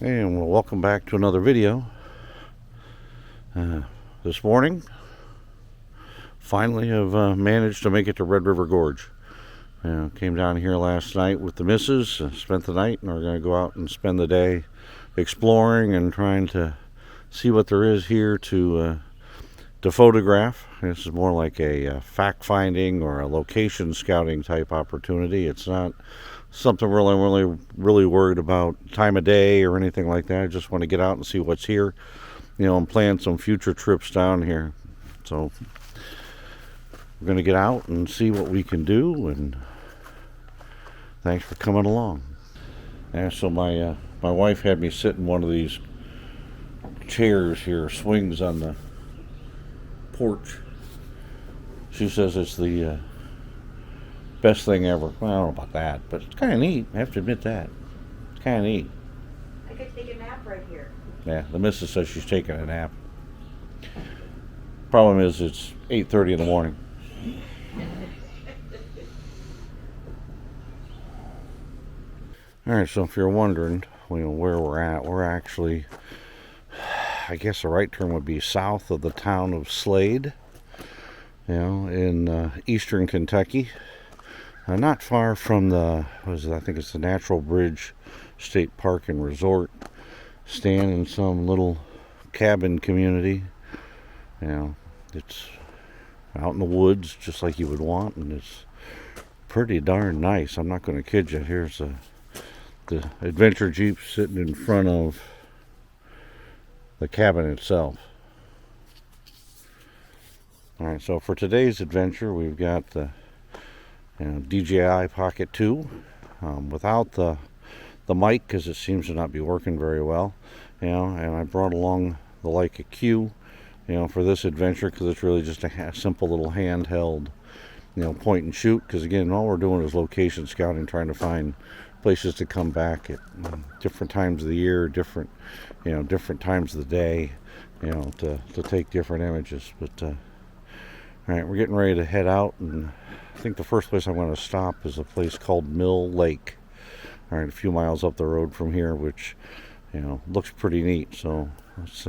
And well, welcome back to another video. This morning, finally have managed to make it to Red River Gorge. Came down here last night with the missus, spent the night, and we're going to go out and spend the day exploring and trying to see what there is here to photograph. This is more like a fact-finding or a location scouting type opportunity. It's not something really worried about time of day or anything like that. I just want to get out and see what's here, and plan some future trips down here. So we're going to get out and see what we can do, and thanks for coming along. So my wife had me sit in one of these chairs here, swings on the porch. She says it's the best thing ever. Well, I don't know about that, but it's kind of neat. I have to admit that. It's kind of neat. I could take a nap right here. Yeah, the missus says she's taking a nap. Problem is, it's 8:30 in the morning. All right, so if you're wondering, where we're at, we're actually, I guess the right term would be south of the town of Slade, in eastern Kentucky. Not far from I think it's the Natural Bridge State Park and Resort. Staying in some little cabin community. It's out in the woods just like you would want, and it's pretty darn nice. I'm not going to kid you. Here's the adventure Jeep sitting in front of the cabin itself. Alright, so for today's adventure, we've got the DJI Pocket 2 without the mic, because it seems to not be working very well. And I brought along the Leica Q for this adventure, because it's really just a simple little handheld point and shoot, because again, all we're doing is location scouting, trying to find places to come back at different times of the year, different times of the day, to take different images. But all right, we're getting ready to head out, and I think the first place I'm going to stop is a place called Mill Lake. All right, a few miles up the road from here, which looks pretty neat. So let's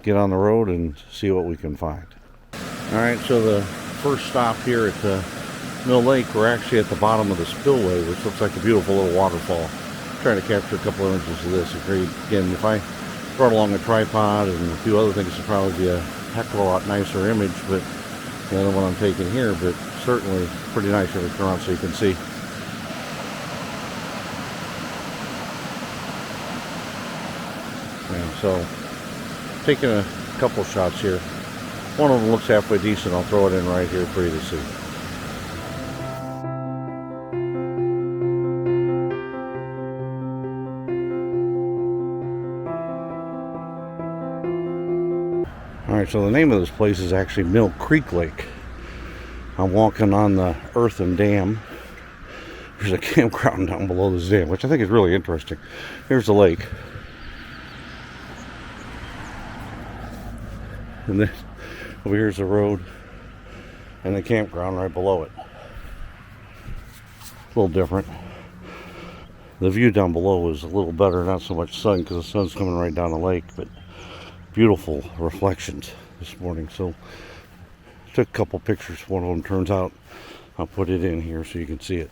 get on the road and see what we can find. All right, so the first stop here at Mill Lake, we're actually at the bottom of the spillway, which looks like a beautiful little waterfall. I'm trying to capture a couple images of this. Again, if I brought along a tripod and a few other things, it'd probably be a heck of a lot nicer image, but the other one I'm taking here, but certainly pretty nice if we turn around so you can see. And so, taking a couple shots here. One of them looks halfway decent. I'll throw it in right here for you to see. Alright, so the name of this place is actually Mill Creek Lake. I'm walking on the earthen dam. There's a campground down below this dam, which I think is really interesting. Here's the lake. And then over here's the road and the campground right below it. A little different. The view down below is a little better, not so much sun because the sun's coming right down the lake, but beautiful reflections this morning. So took a couple pictures. One of them turns out, I'll put it in here so you can see it.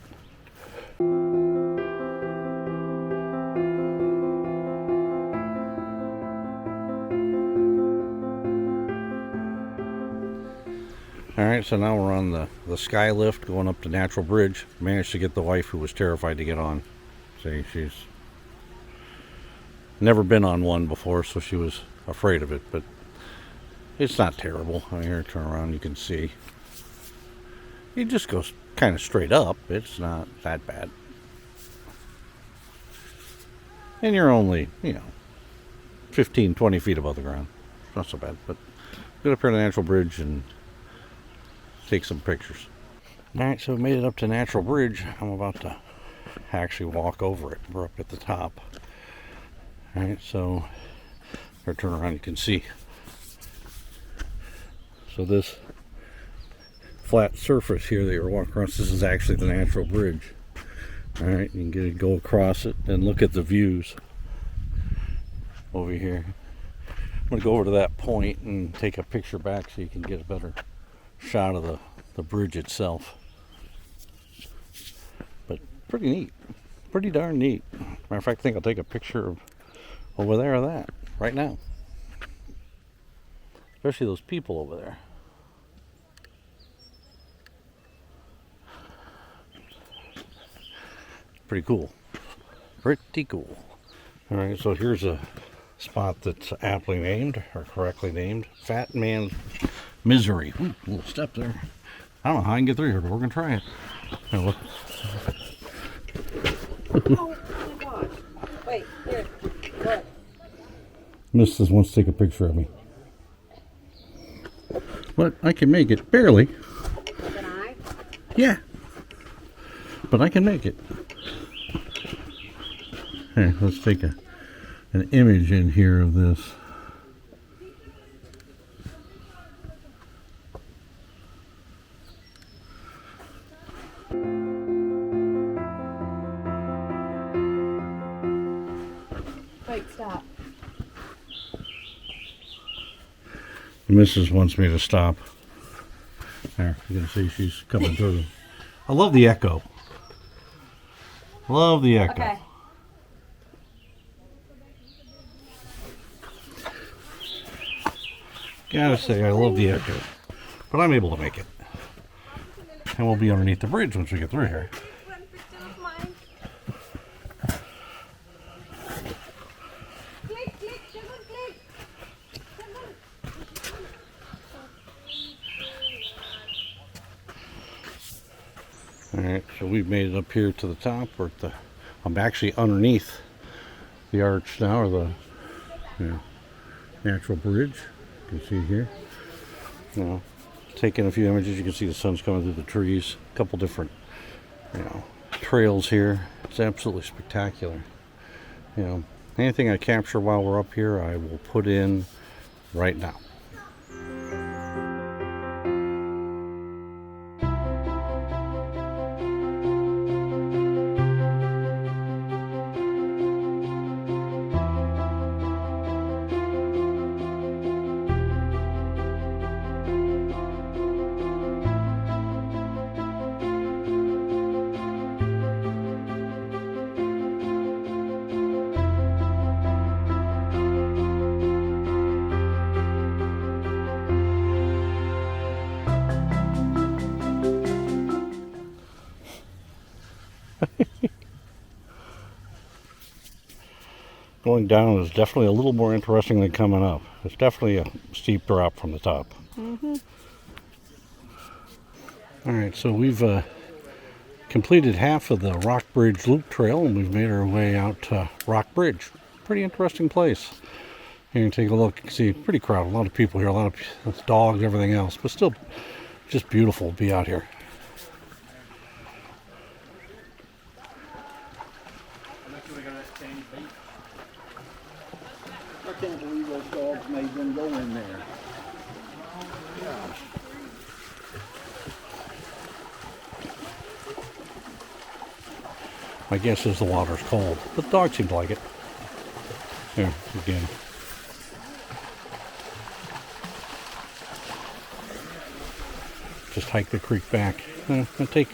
Alright, so now we're on the sky lift going up to Natural Bridge. Managed to get the wife, who was terrified to get on. See, she's never been on one before, so she was afraid of it, but it's not terrible. Here, turn around, you can see. It just goes kind of straight up. It's not that bad. And you're only, 15, 20 feet above the ground. It's not so bad, but get up here to the Natural Bridge and take some pictures. Alright, so we made it up to Natural Bridge. I'm about to actually walk over it. We're up at the top. Alright, so or turn around, you can see. So this flat surface here that you're walking across, this is actually the Natural Bridge. All right, you can go across it and look at the views over here. I'm gonna go over to that point and take a picture back so you can get a better shot of the bridge itself. But pretty neat, pretty darn neat. Matter of fact, I think I'll take a picture of over there of that right now. Especially those people over there. Pretty cool. Pretty cool. All right, so here's a spot that's aptly named, or correctly named, Fat Man's Misery. Ooh, little step there. I don't know how I can get through here, but we're gonna try it. Now look. Oh my gosh. Wait, here. Look. Mrs. wants to take a picture of me. But I can make it, barely. Can I? Yeah. But I can make it. Here, let's take an image in here of this. Wait, stop. The missus wants me to stop. There, you can see she's coming through. I love the echo. Love the echo. Okay. Gotta say, I love the echo. But I'm able to make it. And we'll be underneath the bridge once we get through here. Alright, so we've made it up here to the top. I'm actually underneath the arch now, or the natural bridge. You can see here. Taking a few images. You can see the sun's coming through the trees. A couple different, trails here. It's absolutely spectacular. Anything I capture while we're up here, I will put in right now. Going down is definitely a little more interesting than coming up. It's definitely a steep drop from the top. Mm-hmm. All right, so we've completed half of the Rock Bridge Loop Trail, and we've made our way out to Rock Bridge. Pretty interesting place. Here, you can take a look. You can see pretty crowded. A lot of people here, a lot of dogs, everything else, but still just beautiful to be out here. I can't believe those dogs made them go in there. My guess is the water's cold, but the dog seemed to like it. There, again. Just hike the creek back. I'll take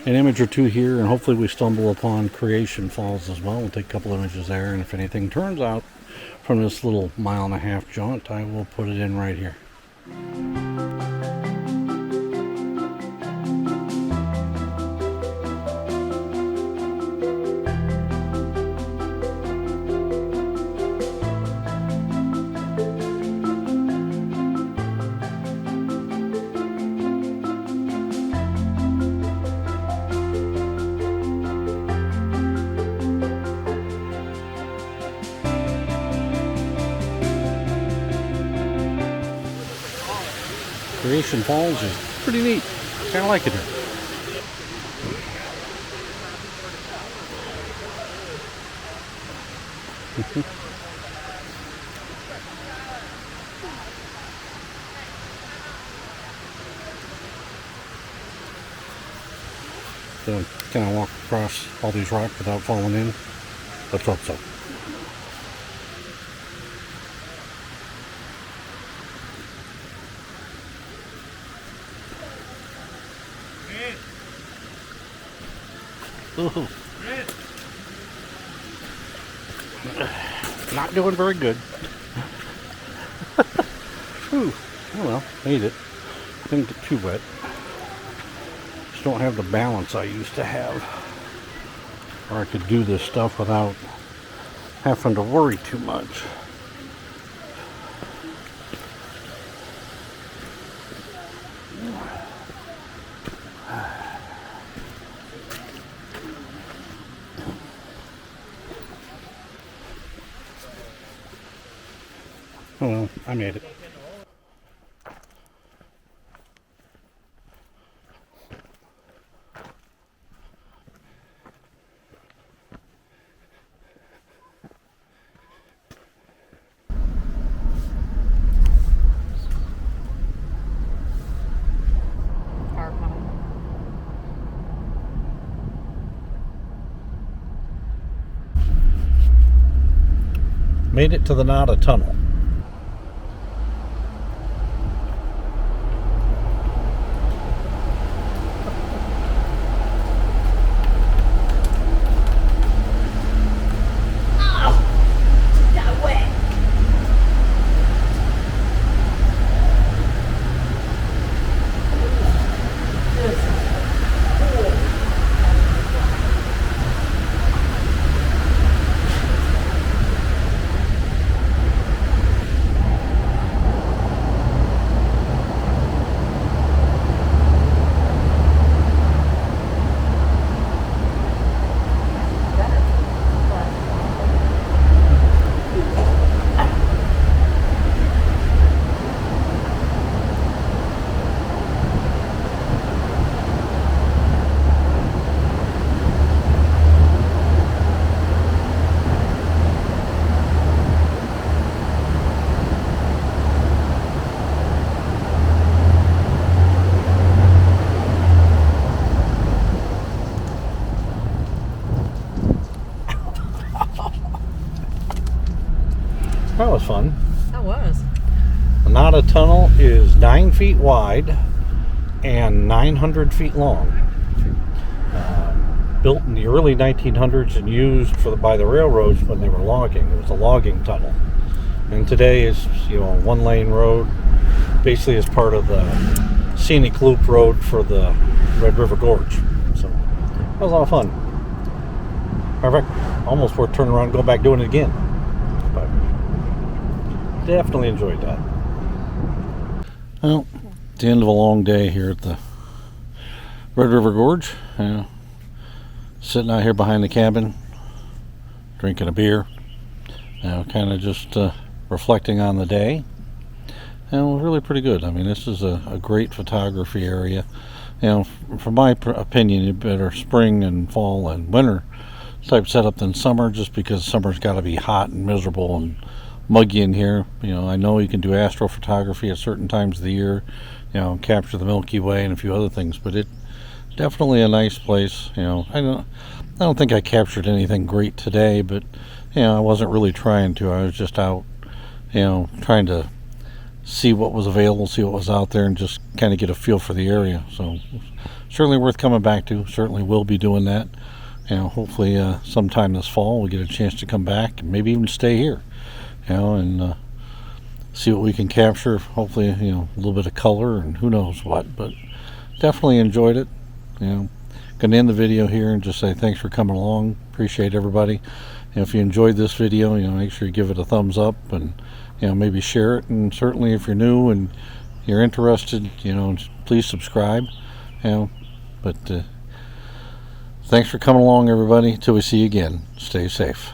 an image or two here, and hopefully we stumble upon Creation Falls as well. We'll take a couple images there, and if anything turns out from this little 1.5-mile jaunt, I will put it in right here. Creation Falls is pretty neat. Kind of like it here. So Can I walk across all these rocks without falling in? Let's hope so. Ooh. Not doing very good. Ooh. Oh well, made it. Didn't get too wet. Just don't have the balance I used to have. Or I could do this stuff without having to worry too much. Oh well, I made it. Car coming. Made it to the Nada Tunnel. Got wet. That was fun. That was. The Nada Tunnel is 9 feet wide and 900 feet long. Built in the early 1900s and used by the railroads when they were logging. It was a logging tunnel. And today is, a one-lane road, basically as part of the scenic loop road for the Red River Gorge. So that was a lot of fun. Perfect. Almost worth turning around and go back doing it again. But definitely enjoyed that. Well, at the end of a long day here at the Red River Gorge. Sitting out here behind the cabin, drinking a beer. Kind of just reflecting on the day. And it was really pretty good. I mean, this is a great photography area. From my opinion, you better spring and fall and winter type setup than summer, just because summer's got to be hot and miserable and muggy in here. I know you can do astrophotography at certain times of the year, capture the Milky Way and a few other things, but it's definitely a nice place. I don't think I captured anything great today, but I wasn't really trying to. I was just out, trying to see what was available, see what was out there, and just kind of get a feel for the area. So certainly worth coming back to. Certainly will be doing that. Hopefully sometime this fall we get a chance to come back and maybe even stay here, and see what we can capture. Hopefully, a little bit of color and who knows what, but definitely enjoyed it. Going to end the video here and just say thanks for coming along. Appreciate everybody. If you enjoyed this video, make sure you give it a thumbs up and maybe share it. And certainly if you're new and you're interested, please subscribe. But thanks for coming along, everybody. Till we see you again. Stay safe.